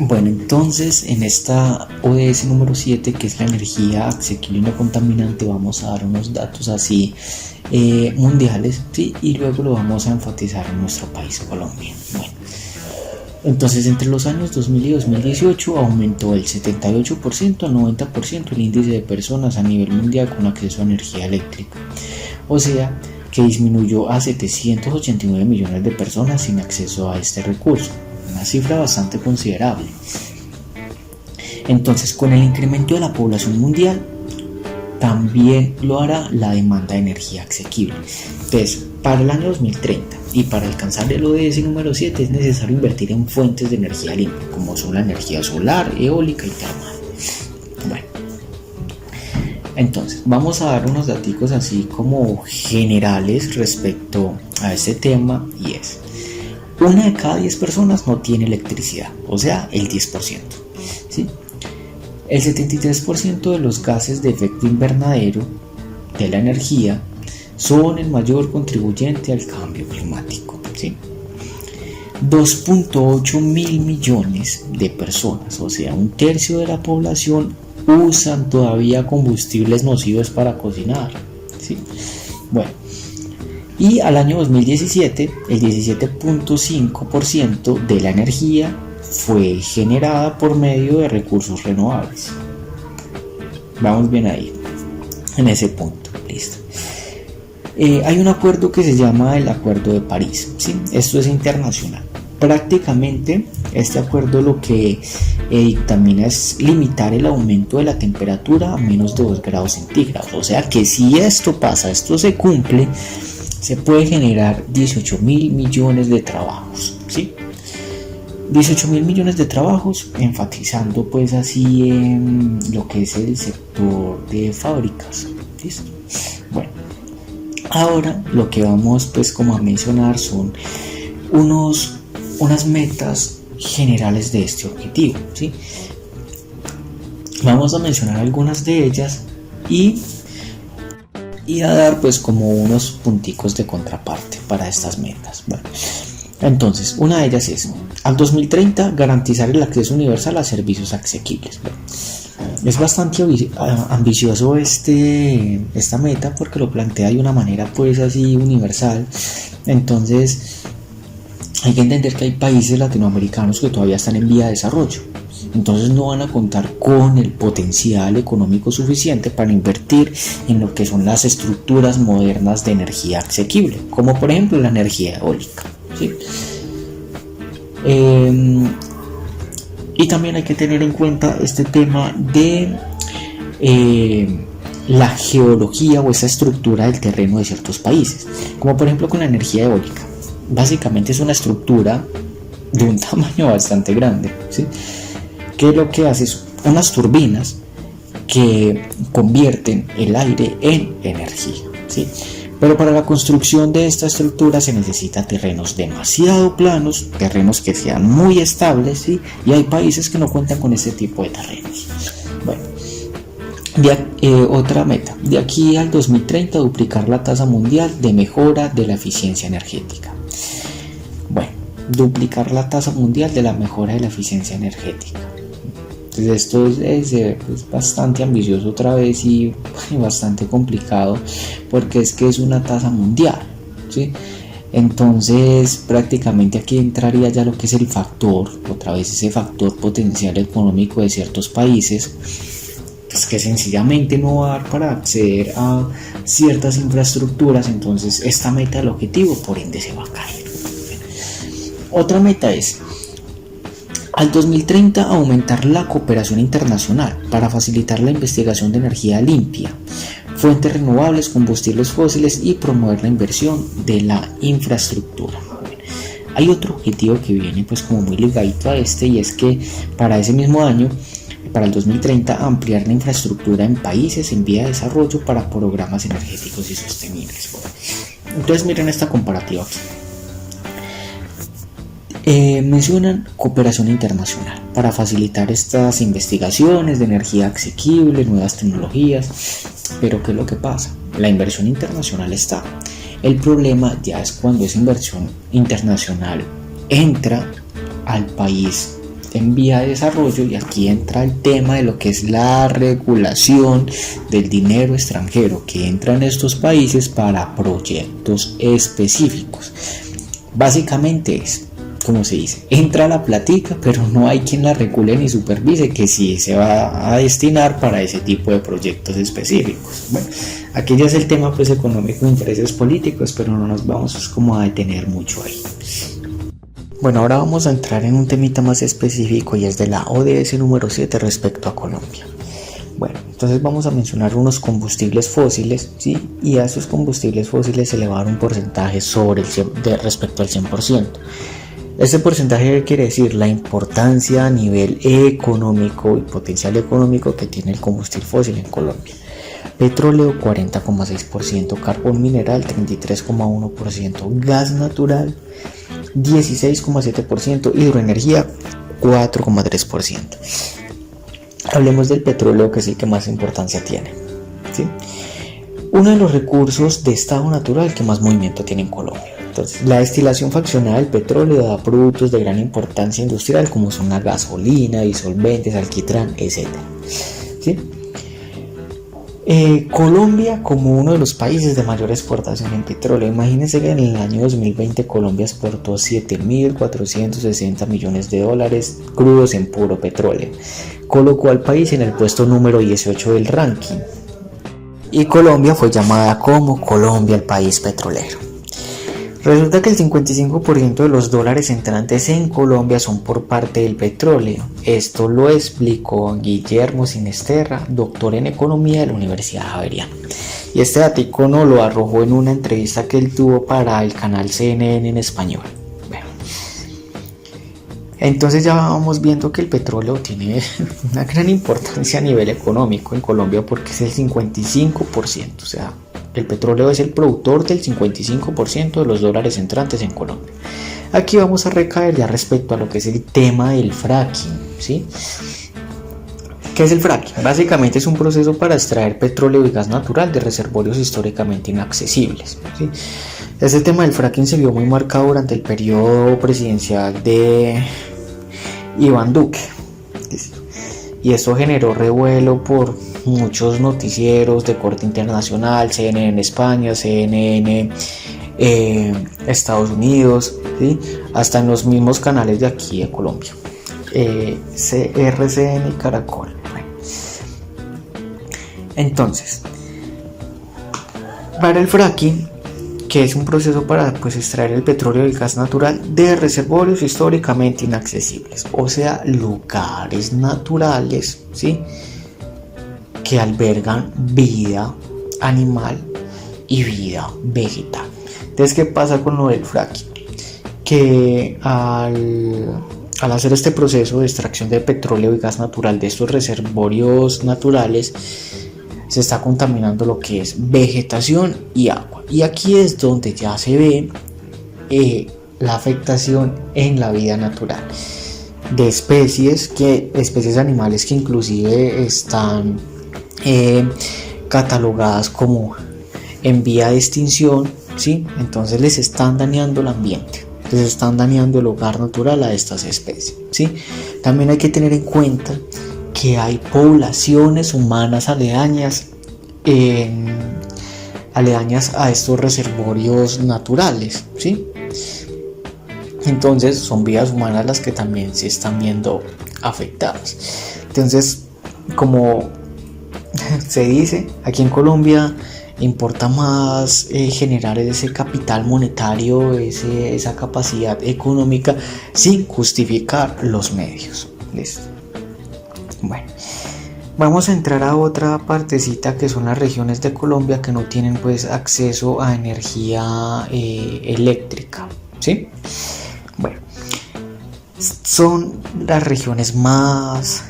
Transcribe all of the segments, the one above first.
Bueno, entonces en esta ODS número 7, que es la energía asequible y no contaminante, vamos a dar unos datos así mundiales, ¿sí? Y luego lo vamos a enfatizar en nuestro país, Colombia. Bueno, entonces entre los años 2000 y 2018 aumentó el 78% al 90% el índice de personas a nivel mundial con acceso a energía eléctrica. O sea, que disminuyó a 789 millones de personas sin acceso a este recurso. Una cifra bastante considerable. Entonces, con el incremento de la población mundial, también lo hará la demanda de energía asequible. Entonces, para el año 2030 y para alcanzar el ODS número 7 es necesario invertir en fuentes de energía limpia, como son la energía solar, eólica y termal. Bueno, entonces vamos a dar unos datos así como generales respecto a este tema, y es: una de cada 10 personas no tiene electricidad, o sea, el 10%, ¿sí? El 73% de los gases de efecto invernadero de la energía son el mayor contribuyente al cambio climático, ¿sí? 2.8 mil millones de personas, o sea, un tercio de la población, usan todavía combustibles nocivos para cocinar, ¿sí? Bueno, y al año 2017, el 17.5% de la energía fue generada por medio de recursos renovables. Vamos bien ahí, en ese punto, listo. Hay un acuerdo que se llama el Acuerdo de París, ¿sí? Esto es internacional. Prácticamente este acuerdo lo que dictamina es limitar el aumento de la temperatura a menos de 2 grados centígrados. O sea que si esto pasa, esto se cumple, se puede generar 18 mil millones de trabajos, ¿sí? 18 mil millones de trabajos, enfatizando pues así en lo que es el sector de fábricas, ¿listo? Bueno, ahora lo que vamos pues como a mencionar son unas metas generales de este objetivo, ¿sí? Vamos a mencionar algunas de ellas y a dar pues como unos punticos de contraparte para estas metas. Bueno, entonces una de ellas es: al 2030 garantizar el acceso universal a servicios asequibles. Bueno, es bastante ambicioso esta meta porque lo plantea de una manera pues así universal. Entonces hay que entender que hay países latinoamericanos que todavía están en vía de desarrollo, entonces no van a contar con el potencial económico suficiente para invertir en lo que son las estructuras modernas de energía asequible, como por ejemplo la energía eólica, ¿sí? Y también hay que tener en cuenta este tema de la geología o esa estructura del terreno de ciertos países, como por ejemplo con la energía eólica. Básicamente es una estructura de un tamaño bastante grande, ¿sí? Que lo que hace es unas turbinas que convierten el aire en energía, ¿sí? Pero para la construcción de esta estructura se necesita terrenos demasiado planos, terrenos que sean muy estables, ¿sí? Y hay países que no cuentan con este tipo de terrenos. Bueno, otra meta: de aquí al 2030 duplicar la tasa mundial de mejora de la eficiencia energética. Bueno, duplicar la tasa mundial de la mejora de la eficiencia energética. Entonces esto es bastante ambicioso otra vez y bastante complicado porque es que es una tasa mundial, ¿sí? Entonces prácticamente aquí entraría ya lo que es el factor, otra vez ese factor potencial económico de ciertos países, pues que sencillamente no va a dar para acceder a ciertas infraestructuras. Entonces esta meta del objetivo por ende se va a caer. Otra meta es: al 2030 aumentar la cooperación internacional para facilitar la investigación de energía limpia, fuentes renovables, combustibles fósiles y promover la inversión de la infraestructura. Hay otro objetivo que viene pues como muy ligadito a este, y es que para ese mismo año, para el 2030, ampliar la infraestructura en países en vía de desarrollo para programas energéticos y sostenibles. Entonces miren esta comparativa aquí. Mencionan cooperación internacional para facilitar estas investigaciones de energía asequible, nuevas tecnologías, pero ¿qué es lo que pasa? La inversión internacional está. El problema ya es cuando esa inversión internacional entra al país en vía de desarrollo, y aquí entra el tema de lo que es la regulación del dinero extranjero que entra en estos países para proyectos específicos. Básicamente es, como se dice, entra la platica, pero no hay quien la regule ni supervise que sí se va a destinar para ese tipo de proyectos específicos. Bueno, aquí ya es el tema pues económico, intereses políticos, pero no nos vamos como a detener mucho ahí. Bueno, ahora vamos a entrar en un temita más específico, y es de la ODS número 7 respecto a Colombia. Bueno, entonces vamos a mencionar unos combustibles fósiles, ¿sí? Y a esos combustibles fósiles se le va a dar un porcentaje respecto al 100%. Este porcentaje quiere decir la importancia a nivel económico y potencial económico que tiene el combustible fósil en Colombia. Petróleo 40,6%, carbón mineral 33,1%, gas natural 16,7%, hidroenergía 4,3%. Hablemos del petróleo, que es el que más importancia tiene, ¿sí? Uno de los recursos de estado natural que más movimiento tiene en Colombia. Entonces, la destilación fraccionada del petróleo da productos de gran importancia industrial como son la gasolina, disolventes, alquitrán, etc. ¿Sí? Colombia como uno de los países de mayor exportación en petróleo. Imagínense que en el año 2020 Colombia exportó 7.460 millones de dólares crudos en puro petróleo. Colocó al país en el puesto número 18 del ranking. Y Colombia fue llamada como Colombia el país petrolero. Resulta que el 55% de los dólares entrantes en Colombia son por parte del petróleo. Esto lo explicó Guillermo Sinisterra, doctor en economía de la Universidad Javeriana. Y este datico no lo arrojó en una entrevista que él tuvo para el canal CNN en español. Bueno, entonces ya vamos viendo que el petróleo tiene una gran importancia a nivel económico en Colombia, porque es el 55%, o sea, el petróleo es el productor del 55% de los dólares entrantes en Colombia. Aquí vamos a recaer ya respecto a lo que es el tema del fracking, ¿sí? ¿Qué es el fracking? Básicamente es un proceso para extraer petróleo y gas natural de reservorios históricamente inaccesibles, ¿sí? Este tema del fracking se vio muy marcado durante el periodo presidencial de Iván Duque, y esto generó revuelo por muchos noticieros de corte internacional, CNN en España, CNN Estados Unidos, ¿sí? Hasta en los mismos canales de aquí de Colombia, RCN y Caracol. Bueno. Entonces, para el fracking, que es un proceso para extraer el petróleo y el gas natural de reservorios históricamente inaccesibles, o sea, lugares naturales, ¿sí?, que albergan vida animal y vida vegetal. Entonces, ¿qué pasa con lo del fracking? Que al hacer este proceso de extracción de petróleo y gas natural de estos reservorios naturales, se está contaminando lo que es vegetación y agua. Y aquí es donde ya se ve la afectación en la vida natural de especies animales que inclusive están catalogadas como en vía de extinción, ¿sí? Entonces les están dañando el ambiente, les están dañando el hogar natural a estas especies, ¿sí? También hay que tener en cuenta que hay poblaciones humanas aledañas a estos reservorios naturales, ¿sí? Entonces son vidas humanas las que también se están viendo afectadas. Entonces, como se dice, aquí en Colombia importa más generar ese capital monetario, esa capacidad económica sin justificar los medios. ¿Listo? Bueno, vamos a entrar a otra partecita, que son las regiones de Colombia que no tienen acceso a energía eléctrica, ¿sí? Bueno, son las regiones más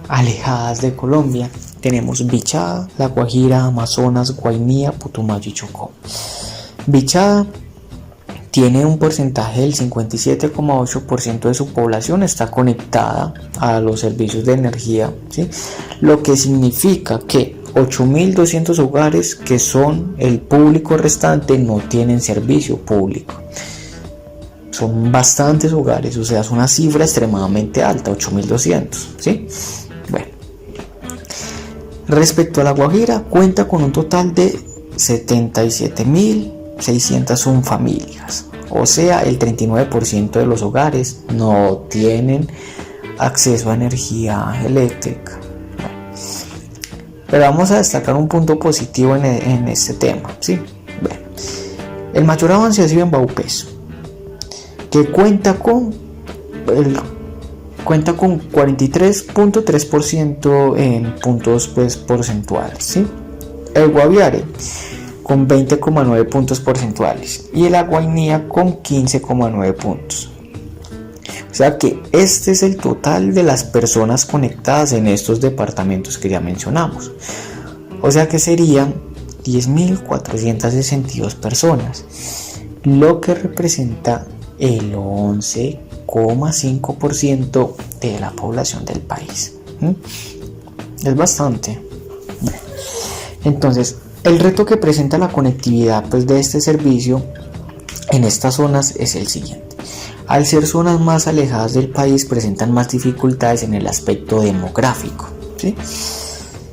alejadas de Colombia. Tenemos Bichada, La Guajira, Amazonas, Guainía, Putumayo y Chocó. Bichada tiene un porcentaje del 57,8% de su población está conectada a los servicios de energía, ¿sí? Lo que significa que 8.200 hogares, que son el público restante, no tienen servicio público. son bastantes hogares, o sea, es una cifra extremadamente alta, 8.200, ¿sí? Bueno, respecto a La Guajira, cuenta con un total de 77.601 familias, o sea, el 39% de los hogares no tienen acceso a energía eléctrica. Pero vamos a destacar un punto positivo en este tema, ¿sí? Bueno, el mayor avance ha sido en Vaupés, que cuenta con 43.3% en puntos pues, porcentuales, ¿sí? El Guaviare con 20,9 puntos porcentuales y el La Guainía con 15,9 puntos. O sea que este es el total de las personas conectadas en estos departamentos que ya mencionamos. O sea que serían 10.462 personas, lo que representa el 11,5% de la población del país. Es bastante. Entonces, el reto que presenta la conectividad pues, de este servicio en estas zonas es el siguiente. Al ser zonas más alejadas del país, presentan más dificultades en el aspecto demográfico, ¿sí?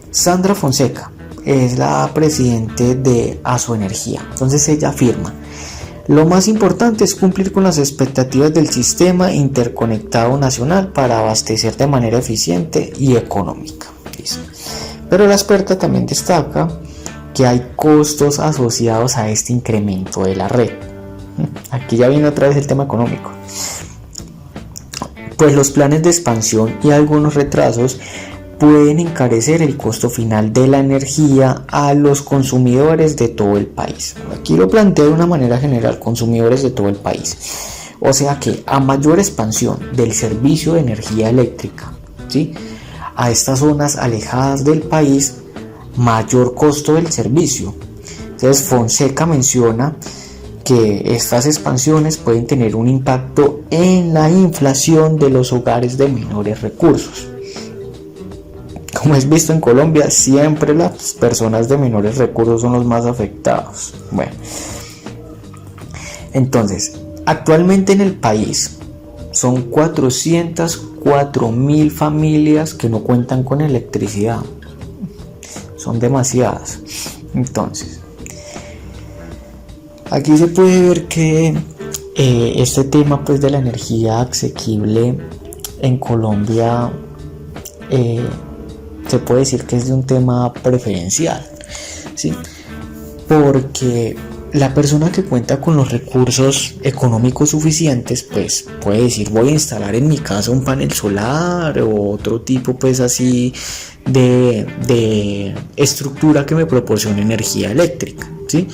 Sandra Fonseca es la presidente de Asoenergía. Entonces ella afirma: lo más importante es cumplir con las expectativas del sistema interconectado nacional para abastecer de manera eficiente y económica. Pero la experta también destaca que hay costos asociados a este incremento de la red. Aquí ya viene otra vez el tema económico. Pues los planes de expansión y algunos retrasos pueden encarecer el costo final de la energía a los consumidores de todo el país. Aquí lo planteo de una manera general, consumidores de todo el país. O sea que a mayor expansión del servicio de energía eléctrica, ¿sí?, a estas zonas alejadas del país, mayor costo del servicio. Entonces Fonseca menciona que estas expansiones pueden tener un impacto en la inflación de los hogares de menores recursos. Como es visto en Colombia, siempre las personas de menores recursos son los más afectados. Bueno, entonces, actualmente en el país son 404.000 familias que no cuentan con electricidad. Son demasiadas. Entonces, aquí se puede ver que este tema pues, de la energía asequible en Colombia se puede decir que es de un tema preferencial, ¿sí? Porque la persona que cuenta con los recursos económicos suficientes pues puede decir: voy a instalar en mi casa un panel solar o otro tipo pues así de estructura que me proporcione energía eléctrica, ¿sí?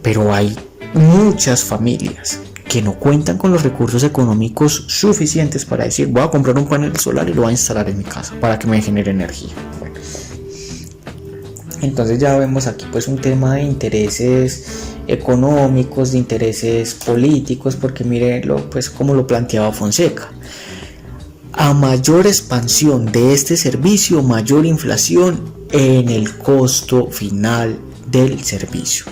Pero hay muchas familias que no cuentan con los recursos económicos suficientes para decir: voy a comprar un panel solar y lo voy a instalar en mi casa para que me genere energía. Bueno, entonces ya vemos aquí pues un tema de intereses económicos, de intereses políticos, porque mírenlo pues como lo planteaba Fonseca: a mayor expansión de este servicio, mayor inflación en el costo final del servicio.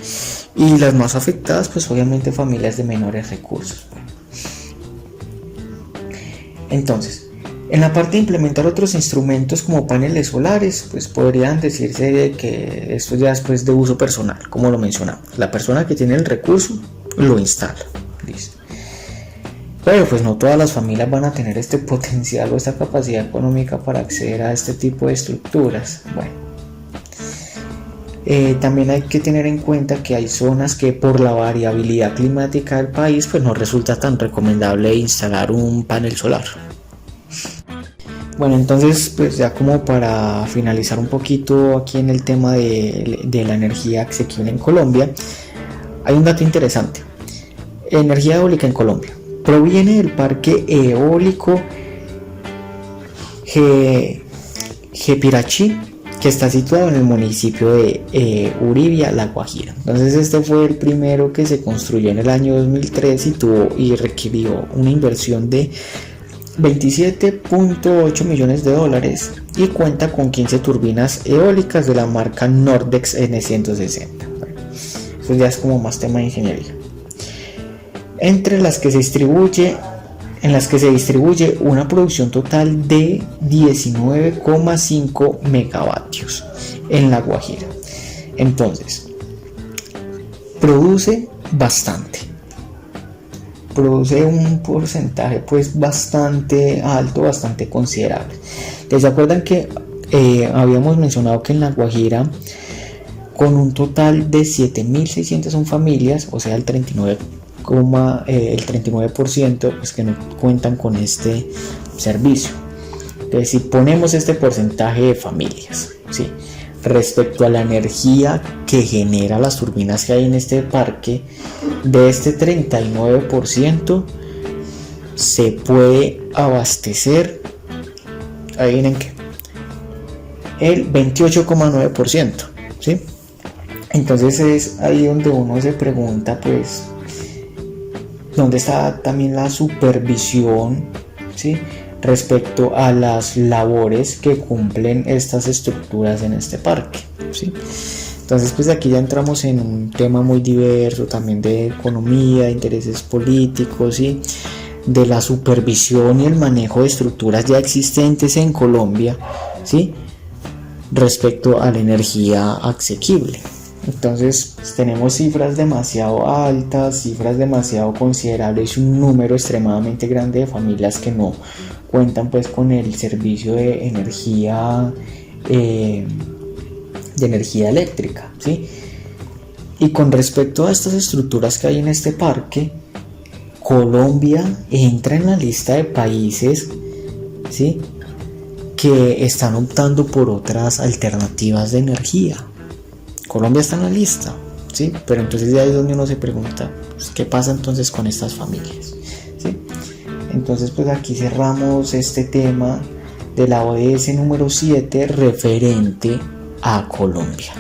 Y las más afectadas pues obviamente familias de menores recursos. Entonces, en la parte de implementar otros instrumentos como paneles solares, pues podrían decirse que esto ya es pues de uso personal, como lo mencionamos. La persona que tiene el recurso lo instala. Listo. Pero pues no todas las familias van a tener este potencial o esta capacidad económica para acceder a este tipo de estructuras. Bueno. También hay que tener en cuenta que hay zonas que por la variabilidad climática del país pues no resulta tan recomendable instalar un panel solar. Bueno, entonces pues ya como para finalizar un poquito aquí en el tema de la energía asequible en Colombia, hay un dato interesante. Energía eólica en Colombia proviene del parque eólico Jepirachí, que está situado en el municipio de Uribia, La Guajira. Entonces este fue el primero que se construyó en el año 2003 y requirió una inversión de 27.8 millones de dólares y cuenta con 15 turbinas eólicas de la marca Nordex N160. Bueno, eso ya es como más tema de ingeniería. en las que se distribuye una producción total de 19,5 megavatios en La Guajira. Entonces, produce bastante, produce un porcentaje pues bastante alto, bastante considerable. ¿Se acuerdan que habíamos mencionado que en La Guajira, con un total de 7.601 familias, o sea el 39%, pues que no cuentan con este servicio? Entonces, si ponemos este porcentaje de familias, ¿sí?, respecto a la energía que genera las turbinas que hay en este parque, de este 39% se puede abastecer, adivinen qué, el 28,9%, ¿sí? Entonces es ahí donde uno se pregunta, pues, ¿dónde está también la supervisión, ¿sí?, respecto a las labores que cumplen estas estructuras en este parque, ¿sí? Entonces, pues aquí ya entramos en un tema muy diverso también de economía, de intereses políticos, ¿sí?, de la supervisión y el manejo de estructuras ya existentes en Colombia, ¿sí?, respecto a la energía asequible. Entonces, pues, tenemos cifras demasiado altas, cifras demasiado considerables y un número extremadamente grande de familias que no cuentan pues con el servicio de energía eléctrica, ¿sí? Y con respecto a estas estructuras que hay en este parque, Colombia entra en la lista de países, ¿sí?, que están optando por otras alternativas de energía. Colombia está en la lista, ¿sí? Pero entonces de ahí es donde uno se pregunta, pues, ¿qué pasa entonces con estas familias? ¿Sí? Entonces, pues aquí cerramos este tema de la ODS número 7 referente a Colombia.